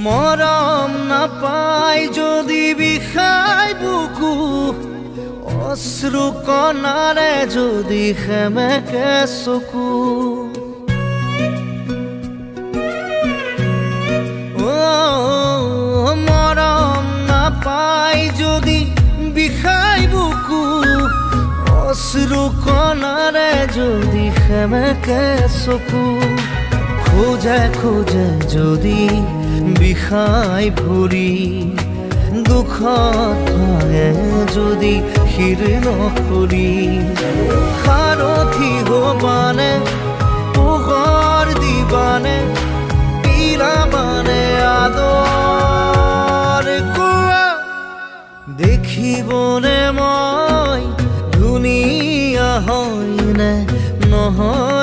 মৰম নাপায় যদি বিষাই বুকু অশ্ৰু কণাৰে যদি সেমেকে চকু মৰম নাপায় যদি বিষাই বুকু অশ্ৰু কণাৰে যদি সেমেকে চকু খোজে খোজে যদি বিষাই ভৰি দুখত ভাঙে যদি শিৰ নখৰি সাৰথি হবানে পোহৰ দিবানে পিৰাবানে আদৰ কোৱা দেখিবনে মই ধুনীয়া হয় নে নহয়।